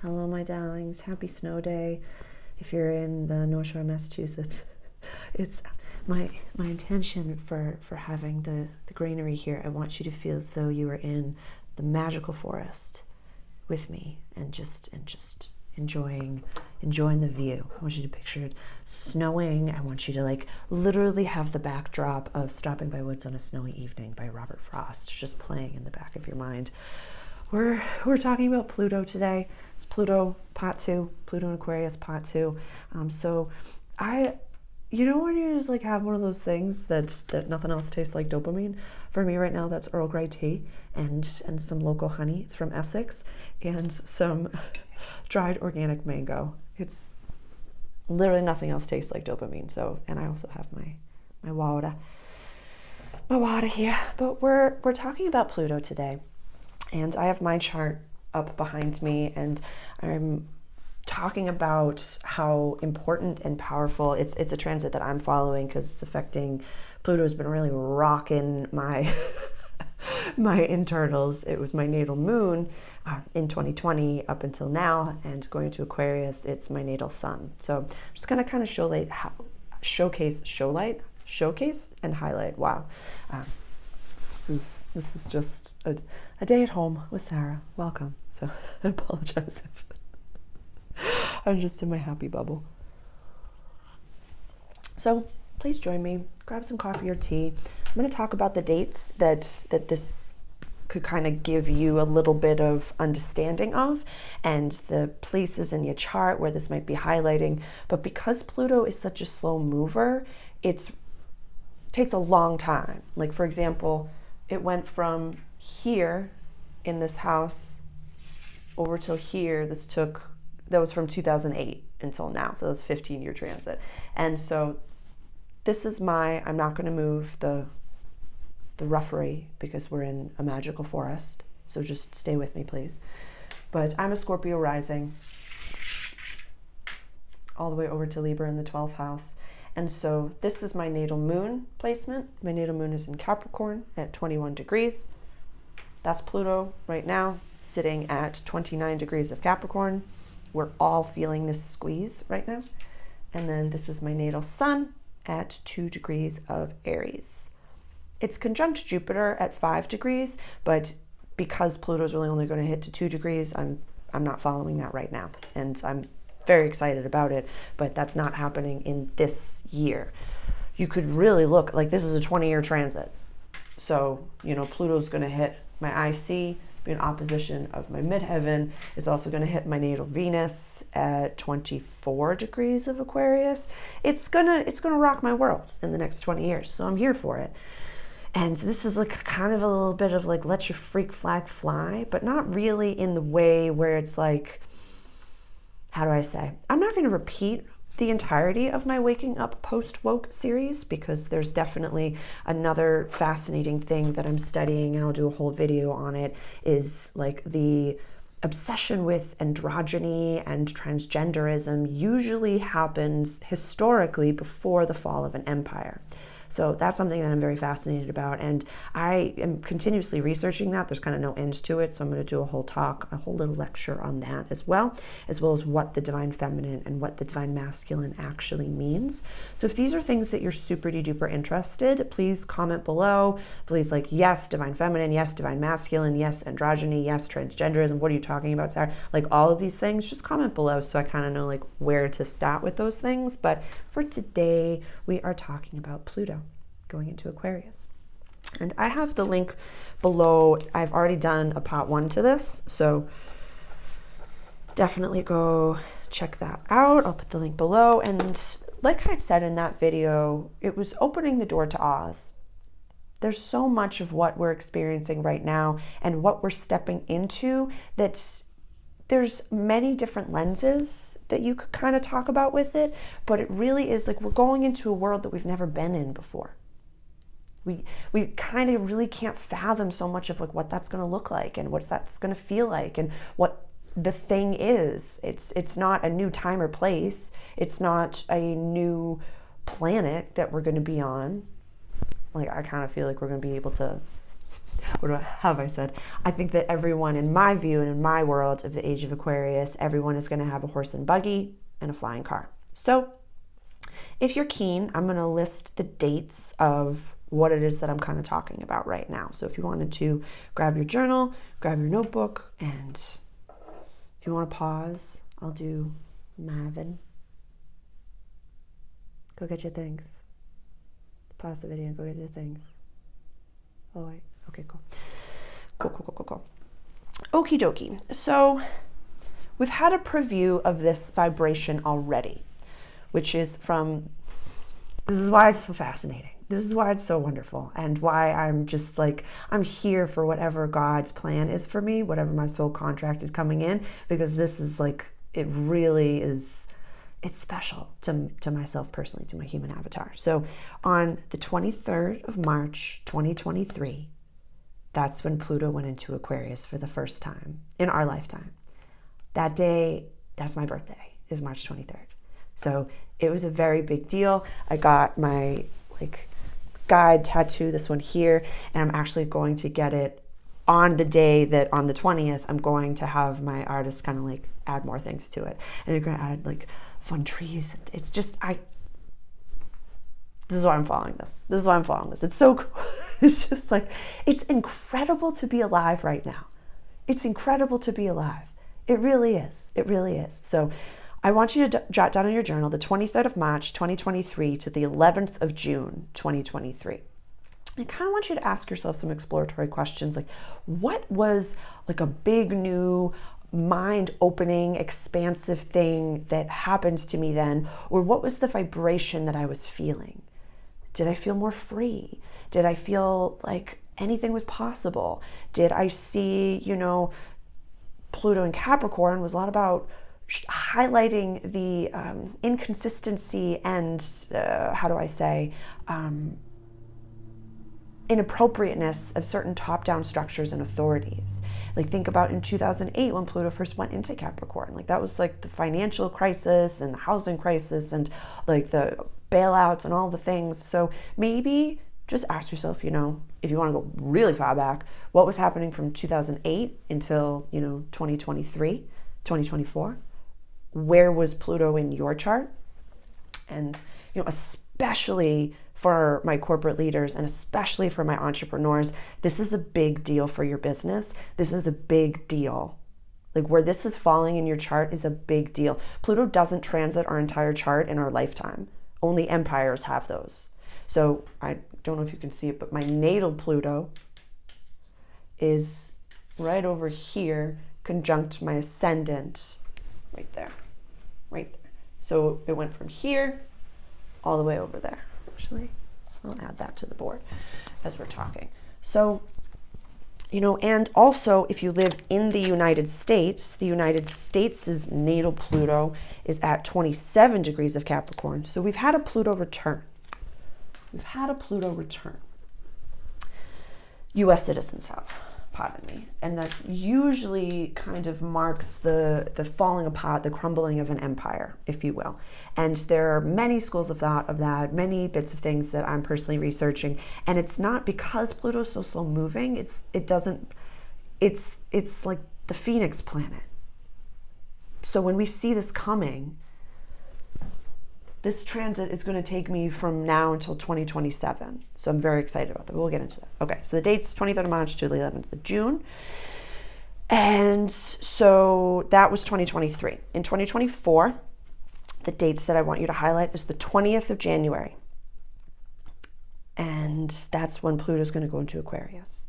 Hello, my darlings. Happy snow day. If you're in the North Shore, Massachusetts, it's my intention for having the greenery here. I want you to feel as though you are in the magical forest with me and just enjoying the view. I want you to picture it snowing. I want you to like literally have the backdrop of Stopping by Woods on a Snowy Evening by Robert Frost just playing in the back of your mind. We're talking about Pluto today. It's Pluto part 2, Pluto and Aquarius part 2. So you know when you just like have one of those things that nothing else tastes like dopamine? For me right now, that's Earl Grey tea and some local honey. It's from Essex, and some dried organic mango. It's literally nothing else tastes like dopamine. So, and I also have my water here. But we're talking about Pluto today. And I have my chart up behind me, and I'm talking about how important and powerful it's a transit that I'm following because it's affecting Pluto's been really rocking my my internals. It was my natal moon in 2020 up until now, and going to Aquarius, it's my natal sun. So I'm just gonna kind of showcase and highlight. Wow. This is just a day at home with Sarah. Welcome. So I apologize if I'm just in my happy bubble. So please join me. Grab some coffee or tea. I'm going to talk about the dates that this could kind of give you a little bit of understanding of, and the places in your chart where this might be highlighting. But because Pluto is such a slow mover, it takes a long time. Like, for example, it went from here in this house over till here. That was from 2008 until now. So that was 15-year transit. And so this is I'm not going to move the roughery because we're in a magical forest. So just stay with me, please. But I'm a Scorpio rising all the way over to Libra in the 12th house. And so this is my natal moon placement. My natal moon is in Capricorn at 21 degrees. That's Pluto right now, sitting at 29 degrees of Capricorn. We're all feeling this squeeze right now. And then this is my natal sun at 2 degrees of Aries. It's conjunct Jupiter at 5 degrees, but because Pluto's really only going to hit to 2 degrees, I'm not following that right now. And I'm very excited about it, but that's not happening in this year. You could really look like this is a 20-year transit. So, Pluto's going to hit my IC, be in opposition of my midheaven. It's also going to hit my natal Venus at 24 degrees of Aquarius. It's gonna rock my world in the next 20 years. So I'm here for it. And this is like kind of a little bit of like let your freak flag fly, but not really in the way where it's like, how do I say? I'm not going to repeat the entirety of my Waking Up Post-Woke series because there's definitely another fascinating thing that I'm studying, and I'll do a whole video on it, is like the obsession with androgyny and transgenderism usually happens historically before the fall of an empire. So that's something that I'm very fascinated about, and I am continuously researching that. There's kind of no end to it, so I'm going to do a whole little lecture on that as well as what the divine feminine and what the divine masculine actually means. So if these are things that you're super duper interested, please comment below. Please like, yes, divine feminine, yes, divine masculine, yes, androgyny, yes, transgenderism. What are you talking about, Sarah? Like all of these things, just comment below so I kind of know like where to start with those things. But for today, we are talking about Pluto going into Aquarius. And I have the link below. I've already done a part 1 to this, so definitely go check that out. I'll put the link below. And like I said in that video, it was opening the door to Oz. There's so much of what we're experiencing right now and what we're stepping into that there's many different lenses that you could kind of talk about with it, but it really is like we're going into a world that we've never been in before. We kind of really can't fathom so much of like what that's going to look like and what that's going to feel like and what the thing is. It's not a new time or place. It's not a new planet that we're going to be on. Like I kind of feel like we're going to be able to have I said? I think that everyone, in my view and in my world of the age of Aquarius, everyone is going to have a horse and buggy and a flying car. So if you're keen, I'm going to list the dates of what it is that I'm kind of talking about right now. So if you wanted to grab your journal, grab your notebook, and if you want to pause, I'll do Marvin. Go get your things. Pause the video and go get your things. Oh, wait. Okay, cool. Cool. Okie dokie. So we've had a preview of this vibration already, which is from, this is why it's so fascinating. This is why it's so wonderful, and why I'm just like, I'm here for whatever God's plan is for me, whatever my soul contract is coming in, because this is like, it really is, it's special to myself personally, to my human avatar. So on the 23rd of March, 2023, that's when Pluto went into Aquarius for the first time in our lifetime. That day, that's my birthday, is March 23rd. So it was a very big deal. I got my guide tattoo, this one here, and I'm actually going to get it on the day that on the 20th, I'm going to have my artist kind of add more things to it. And they're going to add fun trees. It's just, this is why I'm following this. This is why I'm following this. It's so cool. It's just it's incredible to be alive right now. It's incredible to be alive. It really is. It really is. So I want you to jot down in your journal the 23rd of March, 2023 to the 11th of June, 2023. I kind of want you to ask yourself some exploratory questions, what was a big new mind-opening, expansive thing that happened to me then? Or what was the vibration that I was feeling? Did I feel more free? Did I feel like anything was possible? Did I see, Pluto in Capricorn was a lot about highlighting the inconsistency and, inappropriateness of certain top-down structures and authorities. Think about in 2008 when Pluto first went into Capricorn. That was the financial crisis and the housing crisis and the bailouts and all the things. So maybe just ask yourself, if you want to go really far back, what was happening from 2008 until, 2023, 2024? Where was Pluto in your chart? And, especially for my corporate leaders and especially for my entrepreneurs, this is a big deal for your business. This is a big deal. Where this is falling in your chart is a big deal. Pluto doesn't transit our entire chart in our lifetime. Only empires have those. So I don't know if you can see it, but my natal Pluto is right over here, conjunct my ascendant right there. So it went from here all the way over there. Actually, I'll add that to the board as we're talking. So, and also if you live in the United States' natal Pluto is at 27 degrees of Capricorn. So we've had a Pluto return. U.S. citizens have, pardon me. And that usually kind of marks the falling apart, the crumbling of an empire, if you will. And there are many schools of thought of that, many bits of things that I'm personally researching. And it's not because Pluto's so slow moving, it's like the Phoenix planet. So when we see this coming, this transit is going to take me from now until 2027. So I'm very excited about that. But we'll get into that. Okay, so the date's 23rd of March to the 11th of June. And so that was 2023. In 2024, the dates that I want you to highlight is the 20th of January. And that's when Pluto's going to go into Aquarius.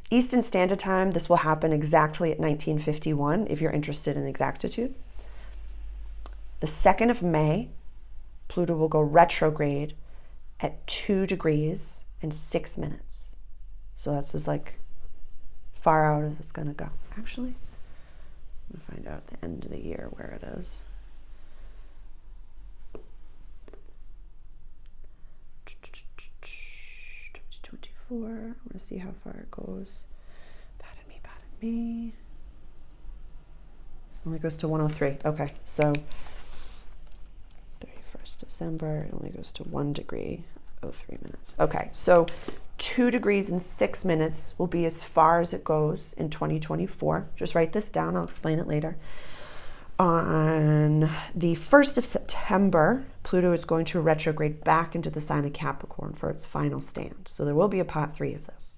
Eastern Standard Time, this will happen exactly at 1951, if you're interested in exactitude. The 2nd of May, Pluto will go retrograde at 2 degrees and 6 minutes. So that's as far out as it's going to go. Actually, I'm going to find out at the end of the year where it is. I want to see how far it goes. Pardon me. Only goes to 103. Okay, so 31st December, it only goes to 1 degree, 03 minutes. Okay, so 2 degrees and 6 minutes will be as far as it goes in 2024. Just write this down. I'll explain it later. On the 1st of September, Pluto is going to retrograde back into the sign of Capricorn for its final stand. So there will be a part 3 of this.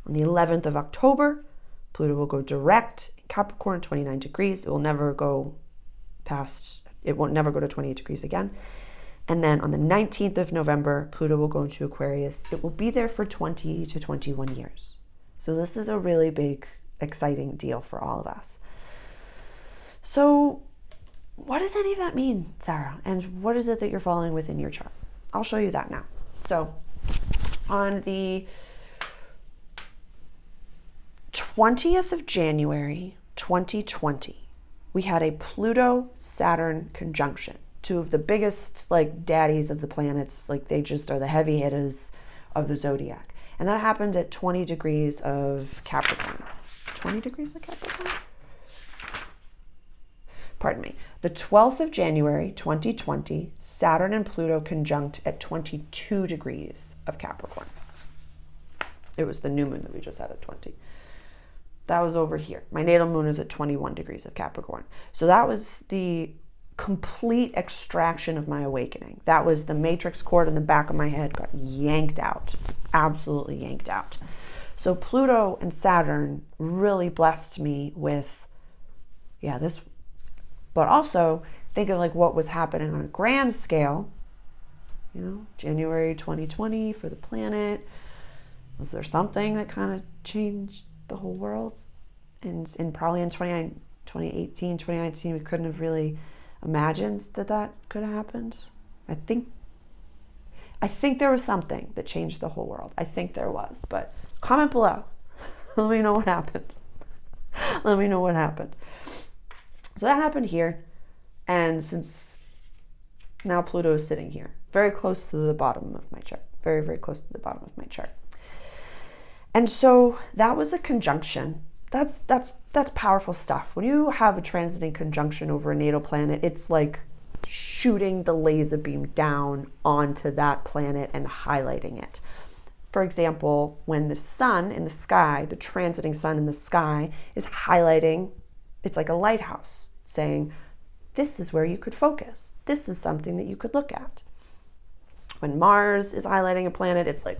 On the 11th of October, Pluto will go direct in Capricorn, 29 degrees. It will never go it won't never go to 28 degrees again. And then on the 19th of November, Pluto will go into Aquarius. It will be there for 20 to 21 years. So this is a really big, exciting deal for all of us. So what does any of that mean, Sarah? And what is it that you're following within your chart? I'll show you that now. So on the 20th of January, 2020, we had a Pluto-Saturn conjunction. 2 of the biggest daddies of the planets, they just are the heavy hitters of the zodiac. And that happened at 20 degrees of Capricorn. 20 degrees of Capricorn? Pardon me. The 12th of January, 2020, Saturn and Pluto conjunct at 22 degrees of Capricorn. It was the new moon that we just had at 20. That was over here. My natal moon is at 21 degrees of Capricorn. So that was the complete extraction of my awakening. That was the matrix cord in the back of my head got yanked out, absolutely yanked out. So Pluto and Saturn really blessed me with, this, but also think of what was happening on a grand scale. January 2020 for the planet. Was there something that kind of changed the whole world? And probably in 2018, 2019, we couldn't have really imagined that could have happened. I think there was something that changed the whole world. I think there was, but comment below. Let me know what happened. Let me know what happened. So that happened here. And since now Pluto is sitting here, very close to the bottom of my chart, very, very close to the bottom of my chart. And so that was a conjunction. That's powerful stuff. When you have a transiting conjunction over a natal planet, it's like shooting the laser beam down onto that planet and highlighting it. For example, when the sun in the sky, the transiting sun in the sky is highlighting, it's like a lighthouse saying, this is where you could focus. This is something that you could look at. When Mars is highlighting a planet, it's like,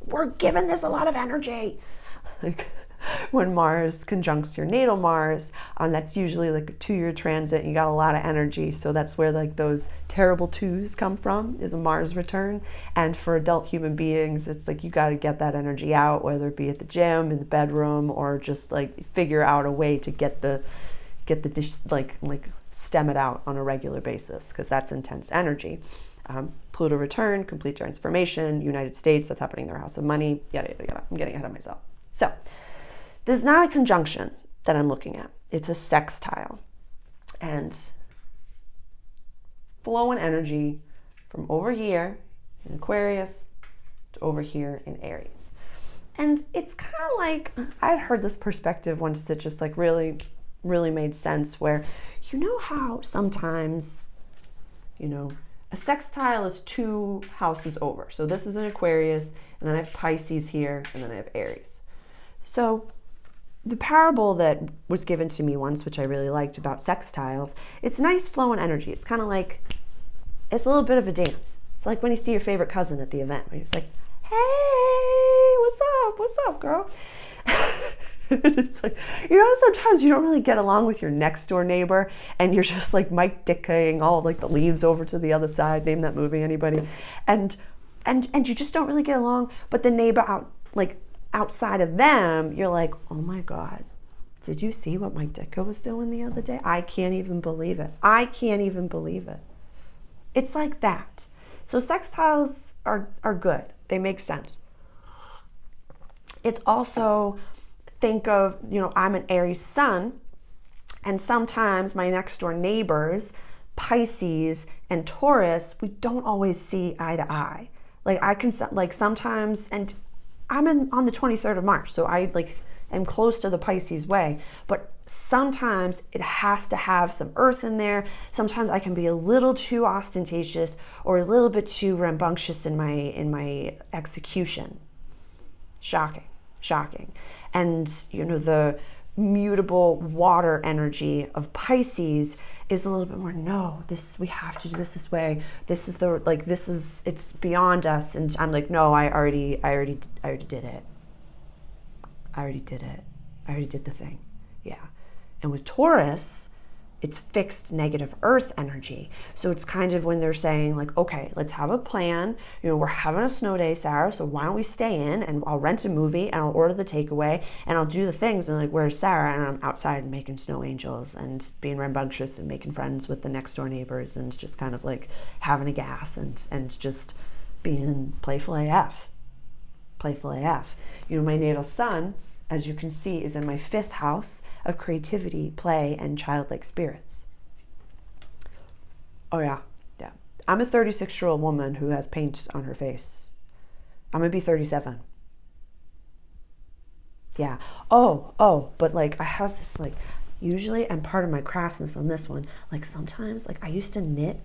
we're giving this a lot of energy. When Mars conjuncts your natal Mars, that's usually a 2-year transit, and you got a lot of energy. So that's where those terrible 2s come from, is a Mars return. And for adult human beings, it's you got to get that energy out, whether it be at the gym, in the bedroom, or just figure out a way to get the dish, stem it out on a regular basis, because that's intense energy. Pluto return, complete transformation, United States, that's happening in their house of money, yada, yada, yada. I'm getting ahead of myself. So this is not a conjunction that I'm looking at. It's a sextile. And flowing energy from over here in Aquarius to over here in Aries. And it's kind of I'd heard this perspective once that just really, really made sense, where how sometimes, a sextile is 2 houses over. So this is an Aquarius, and then I have Pisces here, and then I have Aries. So the parable that was given to me once, which I really liked about sextiles, it's nice flowing energy. It's kind of it's a little bit of a dance. It's like when you see your favorite cousin at the event, where you're just hey, what's up, girl? It's sometimes you don't really get along with your next door neighbor, and you're just Mike Dick-ing all the leaves over to the other side. Name that movie, anybody? And you just don't really get along. But the neighbor outside of them, you're oh my God, did you see what Mike Ditka was doing the other day? I can't even believe it. It's like that. So sextiles are good. They make sense. It's also, think of, I'm an Aries sun, and sometimes my next door neighbors, Pisces and Taurus, we don't always see eye to eye. I can, sometimes, and I'm on the 23rd of March, so I am close to the Pisces way, but sometimes it has to have some earth in there. Sometimes I can be a little too ostentatious or a little bit too rambunctious in my execution. Shocking. And the mutable water energy of Pisces is a little bit more, no, we have to do this way. It's beyond us. And I'm like, no, I already did it. I already did the thing. Yeah. And with Taurus, it's fixed negative earth energy. So it's kind of when they're saying like, okay, let's have a plan. We're having a snow day, Sarah, so why don't we stay in and I'll rent a movie and I'll order the takeaway and I'll do the things. And like, where's Sarah? And I'm outside making snow angels and being rambunctious and making friends with the next door neighbors and just kind of like having a gas and just being playful AF. My natal sun, as you can see, is in my 5th house of creativity, play, and childlike spirits. Oh yeah. I'm a 36-year-old woman who has paint on her face. I'm gonna be 37. Yeah. Oh, but like I have this like, usually I'm part of my crassness on this one. Like sometimes, like I used to knit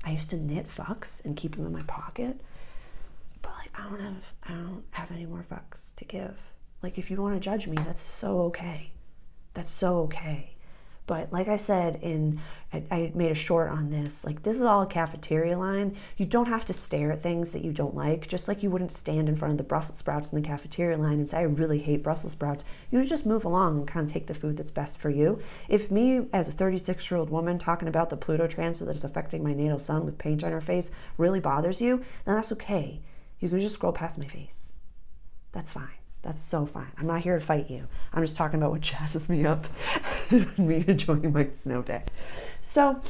fucks and keep them in my pocket. But like I don't have any more fucks to give. Like, if you want to judge me, that's so okay. But like I said, I made a short on this. Like, this is all a cafeteria line. You don't have to stare at things that you don't like, just like you wouldn't stand in front of the Brussels sprouts in the cafeteria line and say, I really hate Brussels sprouts. You would just move along and kind of take the food that's best for you. If me, as a 36-year-old woman, talking about the Pluto transit that is affecting my natal sun with paint on her face really bothers you, then that's okay. You can just scroll past my face. That's fine. That's so fine. I'm not here to fight you. I'm just talking about what jazzes me up and me enjoying my snow day. So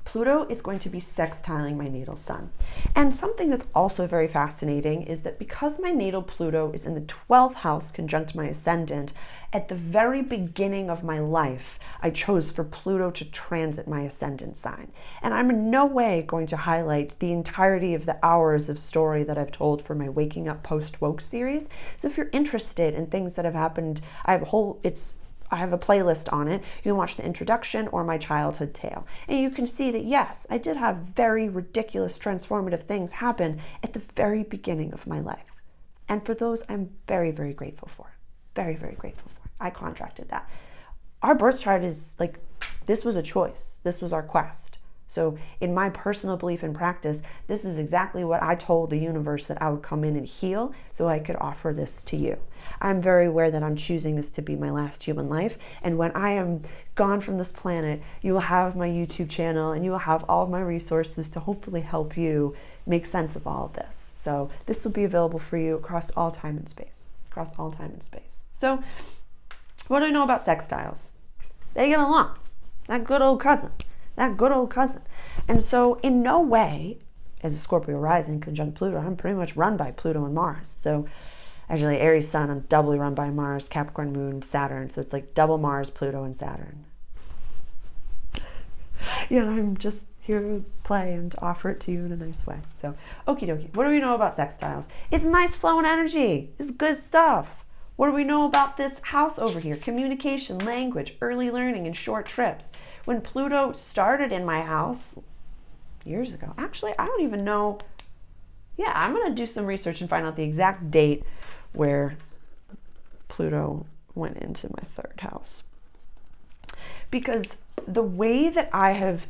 Pluto is going to be sextiling my natal sun. And something that's also very fascinating is that because my natal Pluto is in the 12th house conjunct my ascendant, at the very beginning of my life, I chose for Pluto to transit my ascendant sign. And I'm in no way going to highlight the entirety of the hours of story that I've told for my Waking Up Post-Woke series. So if you're interested in things that have happened, I have a playlist on it. You can watch the introduction or my childhood tale. And you can see that, yes, I did have very ridiculous transformative things happen at the very beginning of my life. And for those, I'm very, very grateful for. Very, very grateful for. I contracted that. Our birth chart is like, this was a choice. This was our quest. So in my personal belief and practice, this is exactly what I told the universe that I would come in and heal so I could offer this to you. I'm very aware that I'm choosing this to be my last human life. And when I am gone from this planet, you will have my YouTube channel and you will have all of my resources to hopefully help you make sense of all of this. So this will be available for you across all time and space. So what do I know about sextiles? They get along. That good old cousin. And so in no way, as a Scorpio rising conjunct Pluto, I'm pretty much run by Pluto and Mars. So actually Aries sun, I'm doubly run by Mars, Capricorn moon, Saturn. So it's like double Mars, Pluto, and Saturn. Yeah, I'm just here to play and to offer it to you in a nice way. So okie dokie. What do we know about sextiles? It's nice flowing energy. It's good stuff. What do we know about this house over here? Communication, language, early learning, and short trips. When Pluto started in my house years ago, actually, I don't even know. Yeah, I'm going to do some research and find out the exact date where Pluto went into my 3rd house. Because the way that I have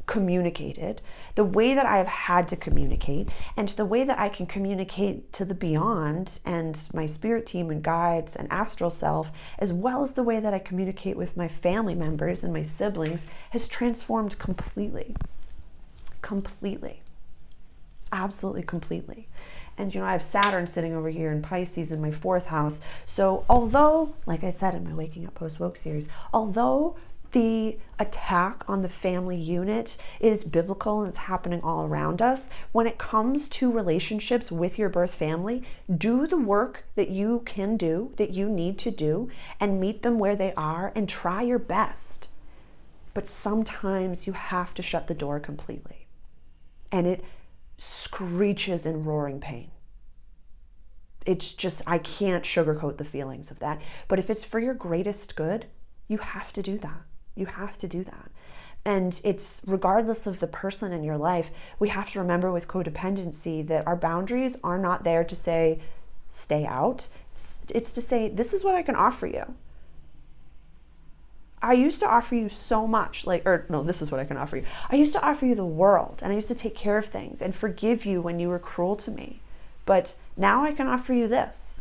communicated, the way that I have had to communicate, and the way that I can communicate to the beyond and my spirit team and guides and astral self, as well as the way that I communicate with my family members and my siblings, has transformed completely. Absolutely completely. And I have Saturn sitting over here in Pisces in my 4th house. So although, like I said in my Waking Up Post-Woke series, although the attack on the family unit is biblical and it's happening all around us, when it comes to relationships with your birth family, do the work that you can do, that you need to do, and meet them where they are and try your best. But sometimes you have to shut the door completely. And it screeches in roaring pain. it's just, I can't sugarcoat the feelings of that. But if it's for your greatest good, you have to do that. You have to do that. And it's regardless of the person in your life, we have to remember with codependency that our boundaries are not there to say, stay out. It's to say, this is what I can offer you. I used to offer you so much, this is what I can offer you. I used to offer you the world, and I used to take care of things and forgive you when you were cruel to me. But now I can offer you this,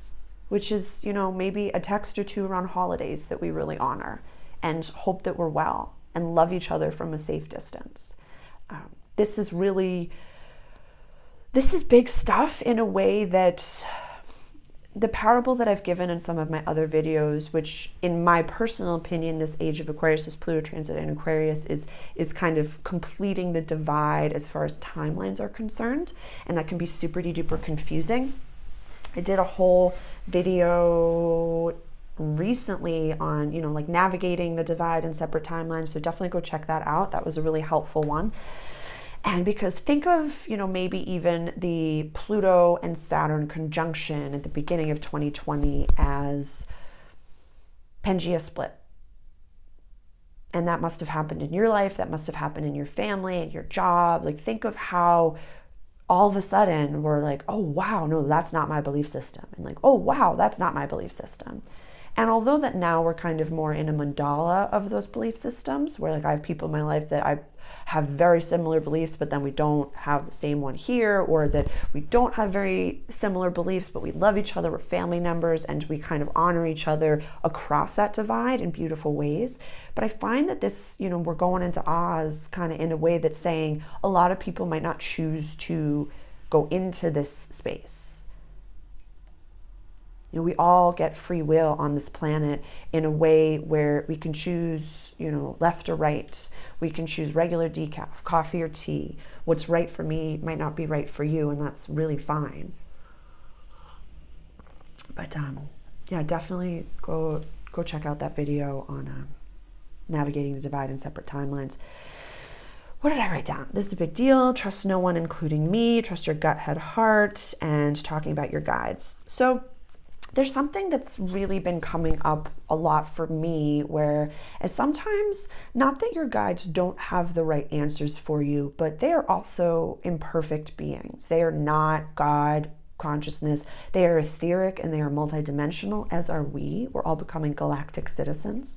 which is, maybe a text or two around holidays that we really honor and hope that we're well and love each other from a safe distance. This is big stuff in a way that the parable that I've given in some of my other videos, which in my personal opinion, this age of Aquarius, this Pluto transit in Aquarius is kind of completing the divide as far as timelines are concerned. And that can be super duper confusing. I did a whole video recently on, navigating the divide and separate timelines. So definitely go check that out. That was a really helpful one. And because think of, maybe even the Pluto and Saturn conjunction at the beginning of 2020 as Pangea split. And that must have happened in your life. That must have happened in your family and your job. Think of how all of a sudden we're like, oh, wow, no, that's not my belief system. And oh, wow, that's not my belief system. And although that now we're kind of more in a mandala of those belief systems, where I have people in my life that I have very similar beliefs, but then we don't have the same one here, or that we don't have very similar beliefs, but we love each other, we're family members, and we kind of honor each other across that divide in beautiful ways. But I find that this, we're going into Oz kind of in a way that's saying a lot of people might not choose to go into this space. We all get free will on this planet in a way where we can choose, left or right. We can choose regular decaf, coffee or tea. What's right for me might not be right for you, and that's really fine. But definitely go check out that video on navigating the divide and separate timelines. What did I write down? This is a big deal. Trust no one, including me. Trust your gut, head, heart, and talking about your guides. So there's something that's really been coming up a lot for me, where as sometimes, not that your guides don't have the right answers for you, but they are also imperfect beings. They are not God, consciousness. They are etheric and they are multidimensional, as are we. We're all becoming galactic citizens.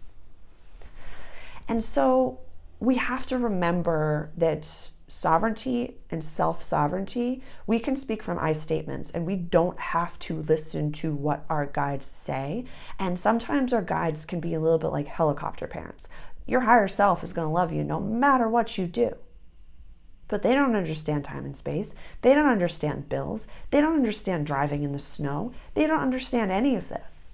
And so we have to remember that sovereignty and self-sovereignty, we can speak from I statements, and we don't have to listen to what our guides say. And sometimes our guides can be a little bit like helicopter parents. Your higher self is going to love you no matter what you do. But they don't understand time and space. They don't understand bills. They don't understand driving in the snow. They don't understand any of this.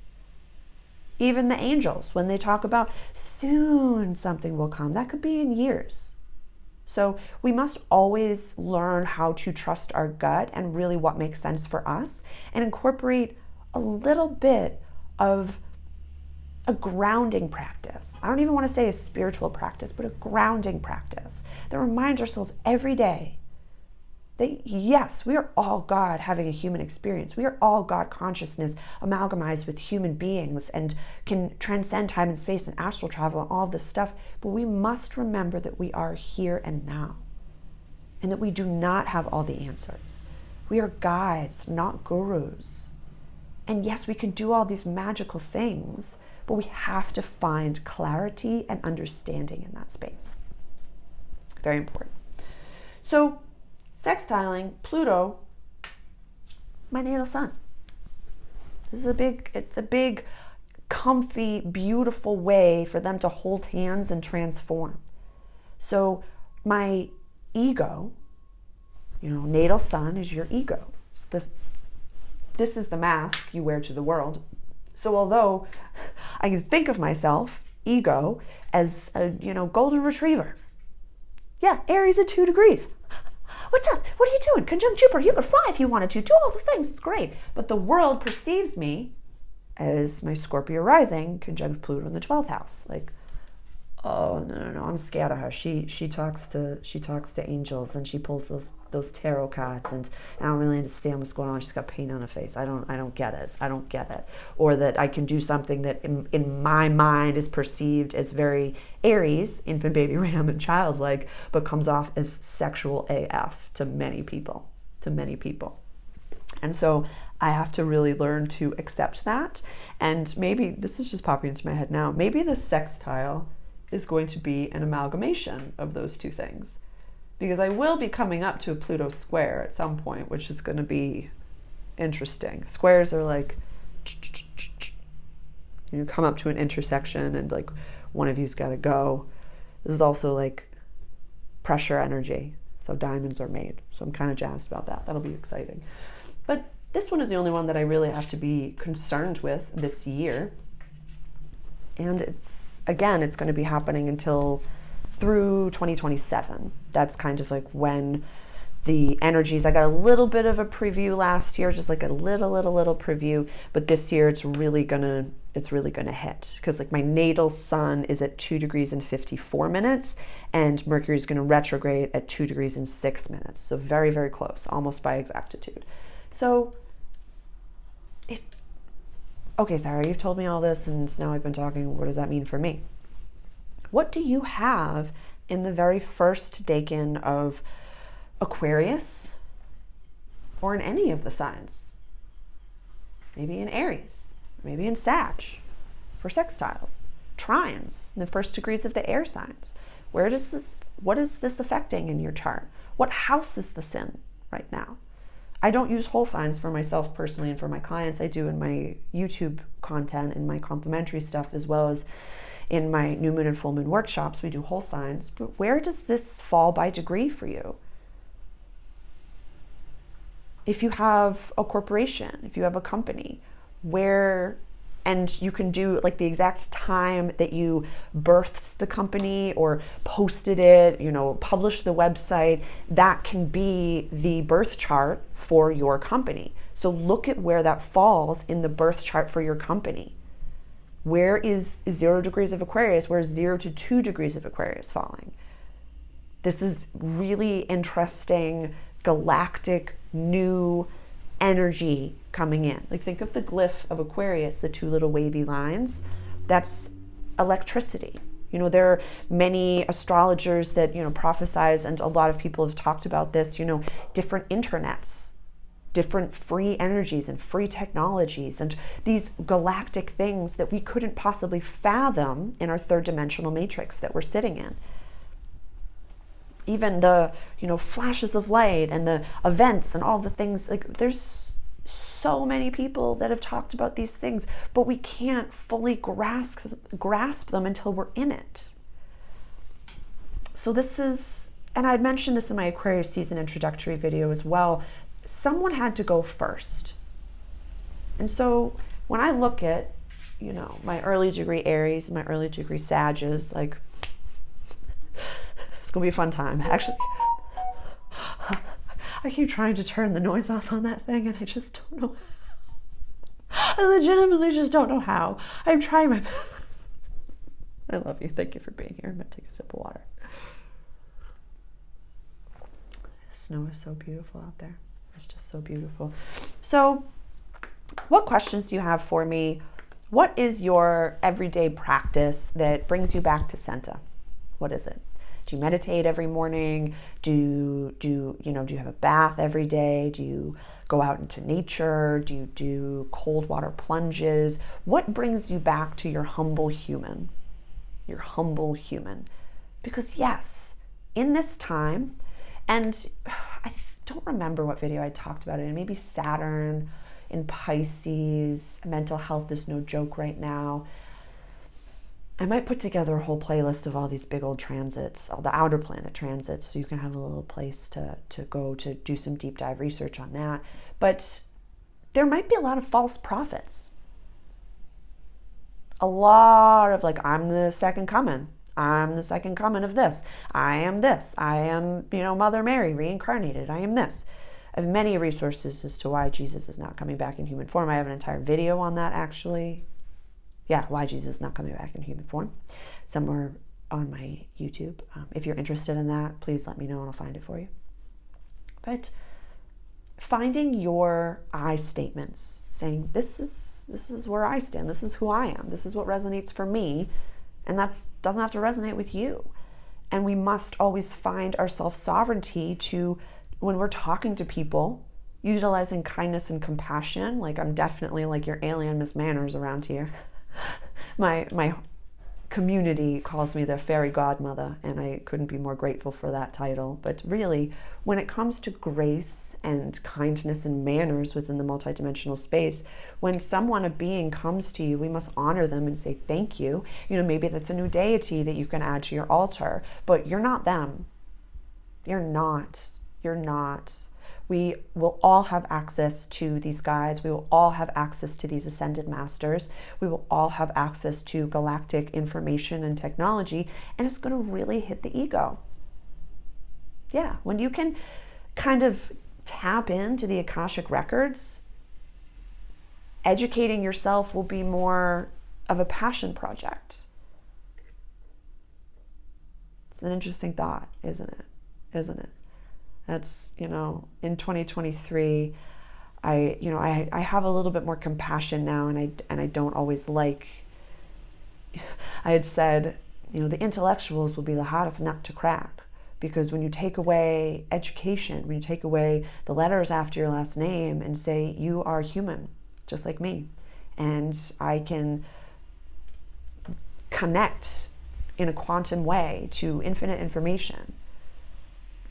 Even the angels, when they talk about soon something will come, that could be in years. So we must always learn how to trust our gut and really what makes sense for us, and incorporate a little bit of a grounding practice. I don't even want to say a spiritual practice, but a grounding practice that reminds ourselves every day that yes, we are all God having a human experience. We are all God consciousness amalgamized with human beings and can transcend time and space and astral travel and all of this stuff. But we must remember that we are here and now, and that we do not have all the answers. We are guides, not gurus. And yes, we can do all these magical things, but we have to find clarity and understanding in that space. Very important. So, sextiling Pluto, my natal sun. It's a big, comfy, beautiful way for them to hold hands and transform. So my ego, natal sun is your ego. This is the mask you wear to the world. So although I can think of myself, ego, as a, golden retriever. Yeah, Aries at 2 degrees. What's up? What are you doing? Conjunct Jupiter. You could fly if you wanted to. Do all the things. It's great. But the world perceives me as my Scorpio rising conjunct Pluto in the 12th house. Oh, no, I'm scared of her. She talks to angels, and she pulls those tarot cards, and I don't really understand what's going on. She's got paint on her face. I don't get it. Or that I can do something that in my mind is perceived as very Aries, infant, baby, ram, and childlike, but comes off as sexual AF to many people. And so I have to really learn to accept that. And maybe this is just popping into my head now. Maybe the sextile is going to be an amalgamation of those two things, because I will be coming up to a Pluto square at some point, which is going to be interesting. Squares are like, you come up to an intersection and like one of you's got to go. This is also like pressure energy. So diamonds are made. So I'm kind of jazzed about that. That'll be exciting. But this one is the only one that I really have to be concerned with this year. And it's going to be happening until through 2027. That's kind of like when the energies, I got a little bit of a preview last year, just like a little preview, but this year it's really gonna hit, because like my natal sun is at 2 degrees and 54 minutes, and Mercury is gonna retrograde at 2 degrees and 6 minutes. So very, very close, almost by exactitude. So okay, Sarah, you've told me all this, and now I've been talking. What does that mean for me? What do you have in the very first decan of Aquarius, or in any of the signs? Maybe in Aries, maybe in Sag, for sextiles, trines, in the first degrees of the air signs. What is this affecting in your chart? What house is this in right now? I don't use whole signs for myself personally and for my clients. I do in my YouTube content and my complimentary stuff, as well as in my new moon and full moon workshops. We do whole signs. But where does this fall by degree for you? If you have a corporation, if you have a company, and you can do like the exact time that you birthed the company or posted it, published the website, that can be the birth chart for your company. So look at where that falls in the birth chart for your company. Where is 0 degrees of Aquarius? Where is 0 to 2 degrees of Aquarius falling? This is really interesting, galactic, new energy coming in. Like, think of the glyph of Aquarius, the 2 little wavy lines. That's electricity. There are many astrologers that, prophesize, and a lot of people have talked about this, different internets, different free energies and free technologies, and these galactic things that we couldn't possibly fathom in our 3rd dimensional matrix that we're sitting in. Even the, flashes of light and the events and all the things, like there's so many people that have talked about these things, but we can't fully grasp them until we're in it. So this is, and I'd mentioned this in my Aquarius season introductory video as well, someone had to go first. And so when I look at, my early degree Aries, my early degree Sages, like, it's gonna be a fun time. Actually, I keep trying to turn the noise off on that thing, and I just don't know. I legitimately just don't know how. I'm trying my best. I love you. Thank you for being here. I'm gonna take a sip of water. The snow is so beautiful out there. It's just so beautiful. So, what questions do you have for me? What is your everyday practice that brings you back to Senta? What is it? Do you meditate every morning? Do you have a bath every day? Do you go out into nature? Do you do cold water plunges? What brings you back to your humble human? Your humble human. Because yes, in this time, and I don't remember what video I talked about it in, maybe Saturn in Pisces, mental health is no joke right now. I might put together a whole playlist of all these big old transits, all the outer planet transits, so you can have a little place to go to do some deep dive research on that. But there might be a lot of false prophets. A lot of like, I'm the second coming. I'm the second coming of this. I am this. I am, Mother Mary reincarnated. I am this. I have many resources as to why Jesus is not coming back in human form. I have an entire video on that, actually. Yeah, why Jesus is not coming back in human form. Somewhere on my YouTube. If you're interested in that, please let me know and I'll find it for you. But finding your I statements, saying this is where I stand, this is who I am, this is what resonates for me, and that doesn't have to resonate with you. And we must always find our self-sovereignty to, when we're talking to people, utilizing kindness and compassion. Like, I'm definitely like your alien Miss Manners around here. My community calls me their fairy godmother, and I couldn't be more grateful for that title. But really, when it comes to grace and kindness and manners within the multidimensional space, when someone, a being, comes to you, we must honor them and say thank you. You know, maybe that's a new deity that you can add to your altar, but you're not them. You're not. We will all have access to these guides. We will all have access to these ascended masters. We will all have access to galactic information and technology, and it's going to really hit the ego. Yeah, when you can kind of tap into the Akashic records, educating yourself will be more of a passion project. It's an interesting thought, isn't it? That's, you know, in 2023, I have a little bit more compassion now, and I don't always like. I had said, you know, the intellectuals will be the hardest nut to crack, because when you take away education, when you take away the letters after your last name and say you are human, just like me, and I can connect in a quantum way to infinite information,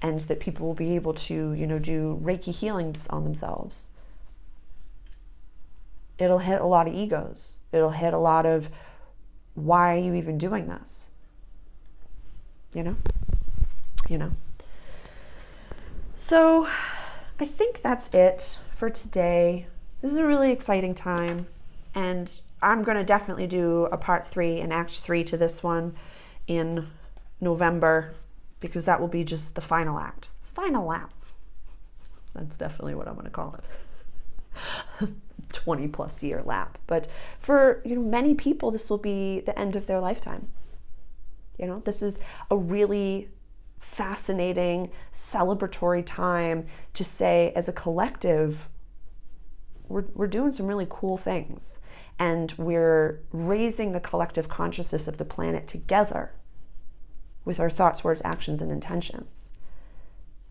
and that people will be able to, you know, do Reiki healings on themselves. It'll hit a lot of egos. It'll hit a lot of, why are you even doing this? You know? So I think that's it for today. This is a really exciting time, and I'm going to definitely do a part 3 and act 3 to this one in November, because that will be just the final act. Final lap. That's definitely what I'm going to call it. 20 plus year lap. But for, you know, many people, this will be the end of their lifetime. You know, this is a really fascinating, celebratory time to say, as a collective, we're doing some really cool things. And we're raising the collective consciousness of the planet together with our thoughts, words, actions, and intentions.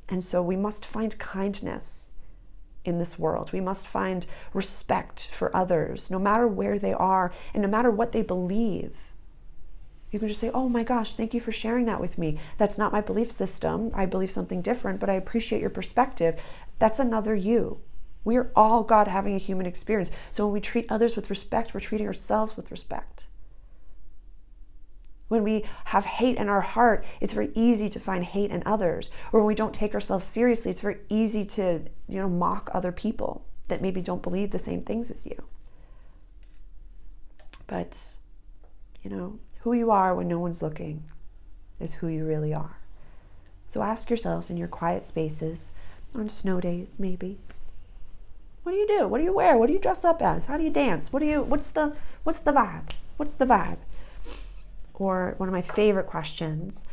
And so we must find kindness in this world. We must find respect for others, no matter where they are and no matter what they believe. You can just say, oh my gosh, thank you for sharing that with me. That's not my belief system. I believe something different, but I appreciate your perspective. That's another you. We are all God having a human experience. So when we treat others with respect, we're treating ourselves with respect. When we have hate in our heart, it's very easy to find hate in others. Or when we don't take ourselves seriously, it's very easy to, you know, mock other people that maybe don't believe the same things as you. But, you know, who you are when no one's looking is who you really are. So ask yourself in your quiet spaces, on snow days maybe, what do you do? What do you wear? What do you dress up as? How do you dance? What's the vibe? What's the vibe? Or one of my favorite questions,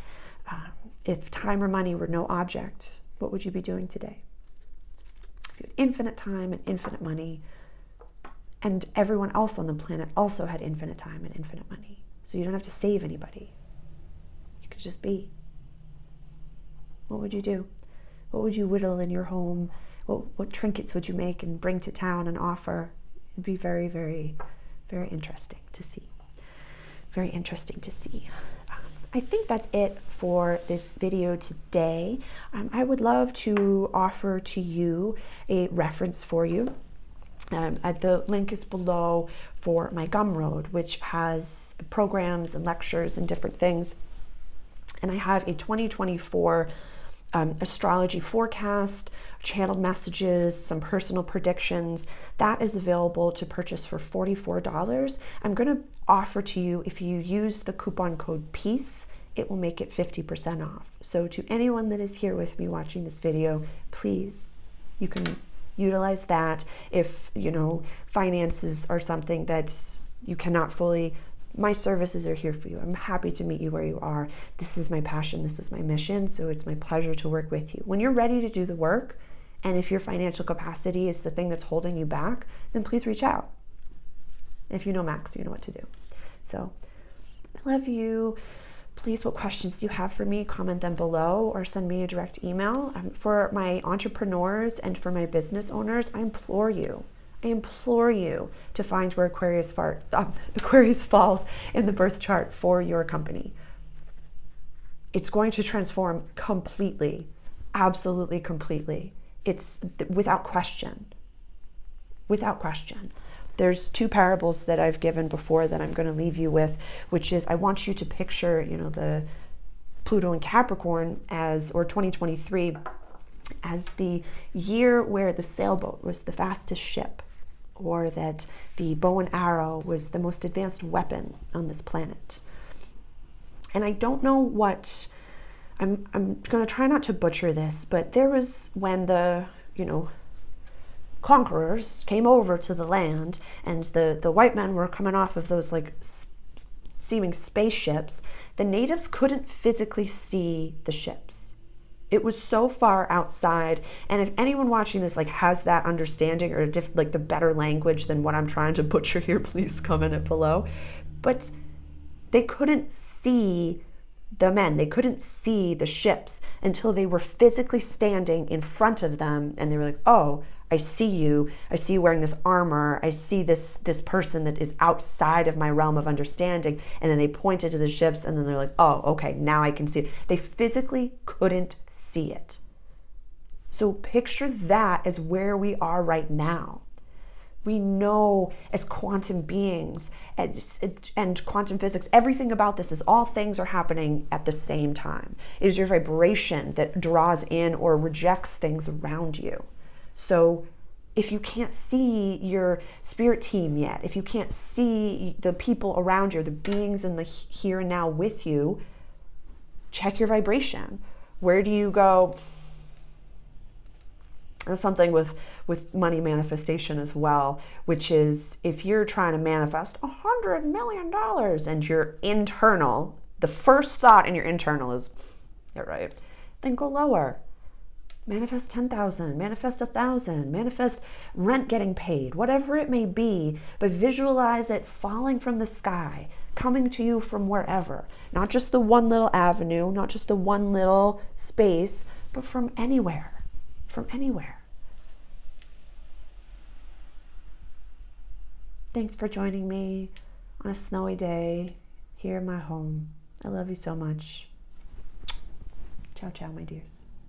if time or money were no object, what would you be doing today? If you had infinite time and infinite money, and everyone else on the planet also had infinite time and infinite money, so you don't have to save anybody. You could just be. What would you do? What would you whittle in your home? What trinkets would you make and bring to town and offer? It'd be very, very, very interesting to see. Very interesting to see. I think that's it for this video today. I would love to offer to you a reference for you. The link is below for my Gumroad, which has programs and lectures and different things. And I have a 2024 astrology forecast, channeled messages, some personal predictions. That is available to purchase for $44. I'm going to offer to you, if you use the coupon code PEACE, it will make it 50% off. So to anyone that is here with me watching this video, please, you can utilize that. If, you know, finances are something that you cannot fully My services are here for you. I'm happy to meet you where you are. This is my passion. This is my mission. So it's my pleasure to work with you. When you're ready to do the work, and if your financial capacity is the thing that's holding you back, then please reach out. If you know Max, you know what to do. So I love you. Please, what questions do you have for me? Comment them below or send me a direct email. For my entrepreneurs and for my business owners, I implore you to find where Aquarius falls in the birth chart for your company. It's going to transform completely, absolutely completely. It's without question. Without question. There's 2 parables that I've given before that I'm going to leave you with, which is I want you to picture, the Pluto in Capricorn or 2023 as the year where the sailboat was the fastest ship, or that the bow and arrow was the most advanced weapon on this planet. And I don't know what, I'm going to try not to butcher this, but there was when the, conquerors came over to the land and the white men were coming off of those seeming spaceships, the natives couldn't physically see the ships. It was so far outside. And if anyone watching this has that understanding or the better language than what I'm trying to butcher here, please comment it below. But they couldn't see the men. They couldn't see the ships until they were physically standing in front of them. And they were like, oh, I see you. I see you wearing this armor. I see this person that is outside of my realm of understanding. And then they pointed to the ships and then they're like, oh, okay, now I can see it. They physically couldn't see it. So picture that as where we are right now. We know as quantum beings and quantum physics, everything about this is all things are happening at the same time. It is your vibration that draws in or rejects things around you. So if you can't see your spirit team yet, if you can't see the people around you, the beings in the here and now with you, check your vibration. Where do you go? There's something with money manifestation as well, which is if you're trying to manifest $100 million and your internal, the first thought in your internal is, you're right, then go lower. Manifest 10,000, manifest 1,000, manifest rent getting paid, whatever it may be, but visualize it falling from the sky, coming to you from wherever. Not just the one little avenue, not just the one little space, but from anywhere, from anywhere. Thanks for joining me on a snowy day here in my home. I love you so much. Ciao, ciao, my dears.